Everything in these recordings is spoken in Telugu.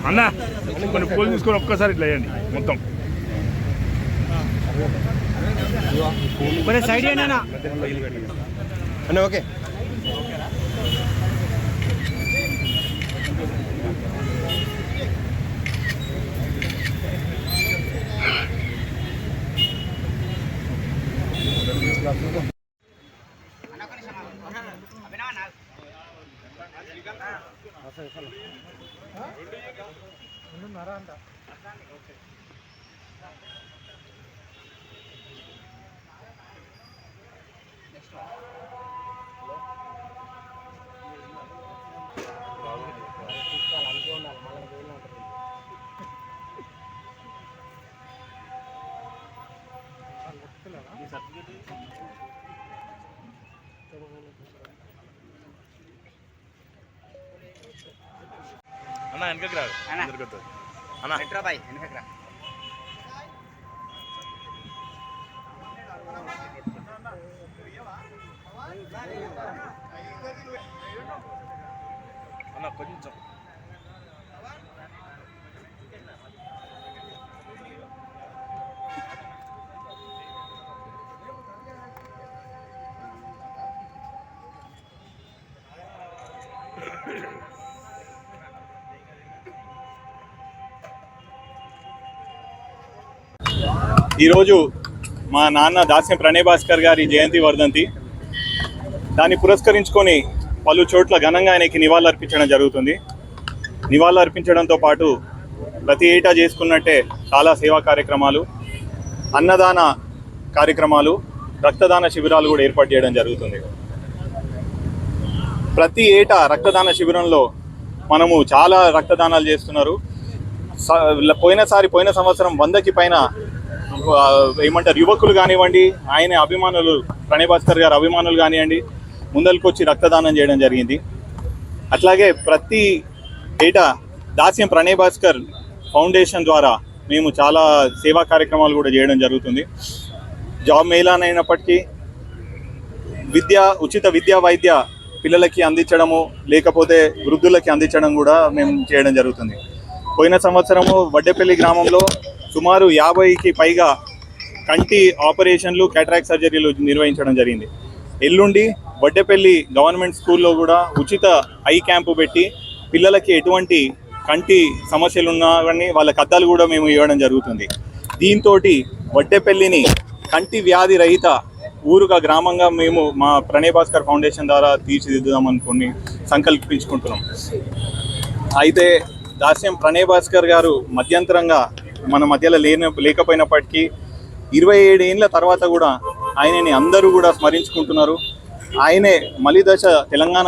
అన్నా కొన్ని పూలు తీసుకొని ఒక్కసారి ఇట్లా వేయండి మొత్తం సైడ్ అన్న. ఓకే అన్న వెనకకి రా అన్న హైదరాబాద్ వెనకకి రా అన్న కొంచెం ఈరోజు మా నాన్న దాస్యం ప్రణయ్ భాస్కర్ గారి జయంతి వర్ధంతి. దాన్ని పురస్కరించుకొని పలు చోట్ల ఘనంగా ఆయనకి నివాళులర్పించడం జరుగుతుంది. నివాళులర్పించడంతో పాటు ప్రతి ఏటా చేసుకున్నట్టే చాలా సేవా కార్యక్రమాలు, అన్నదాన కార్యక్రమాలు, రక్తదాన శిబిరాలు కూడా ఏర్పాటు చేయడం జరుగుతుంది. ప్రతి ఏటా రక్తదాన శిబిరంలో మనము చాలా రక్తదానాలు చేస్తున్నారు. పోయిన సంవత్సరం 100కి పైన ఏమంటారు యువకులు కానివ్వండి, ఆయన అభిమానులు ప్రణయ్ భాస్కర్ గారు అభిమానులు కానివ్వండి ముందరికి వచ్చి రక్తదానం చేయడం జరిగింది. అట్లాగే ప్రతి ఏటా దాస్యం ప్రణయ్ భాస్కర్ ఫౌండేషన్ ద్వారా మేము చాలా సేవా కార్యక్రమాలు కూడా చేయడం జరుగుతుంది. జాబ్ మేళానైనప్పటికీ ఉచిత విద్యా వైద్య పిల్లలకి అందించడము, లేకపోతే వృద్ధులకి అందించడం కూడా మేము చేయడం జరుగుతుంది. పోయిన సంవత్సరము వడ్డేపల్లి గ్రామంలో సుమారు 50కి పైగా కంటి ఆపరేషన్లు, క్యాటరాక్ట్ సర్జరీలు నిర్వహించడం జరిగింది. ఎల్లుండి వడ్డేపల్లి గవర్నమెంట్ స్కూల్లో కూడా ఉచిత ఐ క్యాంపు పెట్టి పిల్లలకి ఎటువంటి కంటి సమస్యలు ఉన్నా కానీ వాళ్ళకి అద్దాలు కూడా మేము ఇవ్వడం జరుగుతుంది. దీంతో వడ్డేపల్లిని కంటి వ్యాధి రహిత ఊరుగా గ్రామంగా మేము మా ప్రణయ్ భాస్కర్ ఫౌండేషన్ ద్వారా తీర్చిదిద్దామనుకుని సంకల్పించుకుంటున్నాం. అయితే దాస్యం ప్రణయ్ భాస్కర్ గారు మధ్యంతరంగా మన మధ్యలో లేకపోయినప్పటికీ 27 ఏళ్ళ తర్వాత కూడా ఆయనని అందరూ కూడా స్మరించుకుంటున్నారు. ఆయనే మలిదశ తెలంగాణ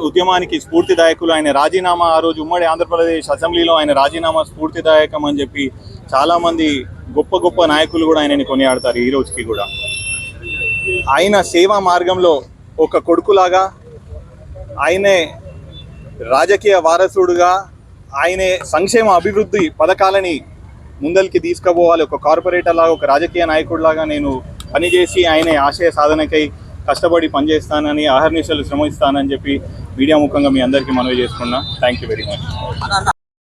ఉద్యమానికి స్ఫూర్తిదాయకులు. ఆయన రాజీనామా ఆ రోజు ఉమ్మడి ఆంధ్రప్రదేశ్ అసెంబ్లీలో ఆయన రాజీనామా స్ఫూర్తిదాయకం అని చెప్పి చాలామంది గొప్ప గొప్ప నాయకులు కూడా ఆయనని కొనియాడతారు. ఈ రోజుకి కూడా ఆయన సేవా మార్గంలో ఒక కొడుకులాగా, ఆయనే రాజకీయ వారసుడుగా, ఆయనే సంక్షేమ అభివృద్ధి పథకాలని ముందరికి తీసుకుపోవాలి. ఒక కార్పొరేటర్ లాగా, ఒక రాజకీయ నాయకుడిలాగా నేను పనిచేసి ఆయన ఆశయ సాధనకై కష్టపడి పనిచేస్తానని, అహర్నిశలు శ్రమిస్తానని చెప్పి మీడియా ముఖంగా మీ అందరికీ మనవి చేసుకున్నా. Thank you very much.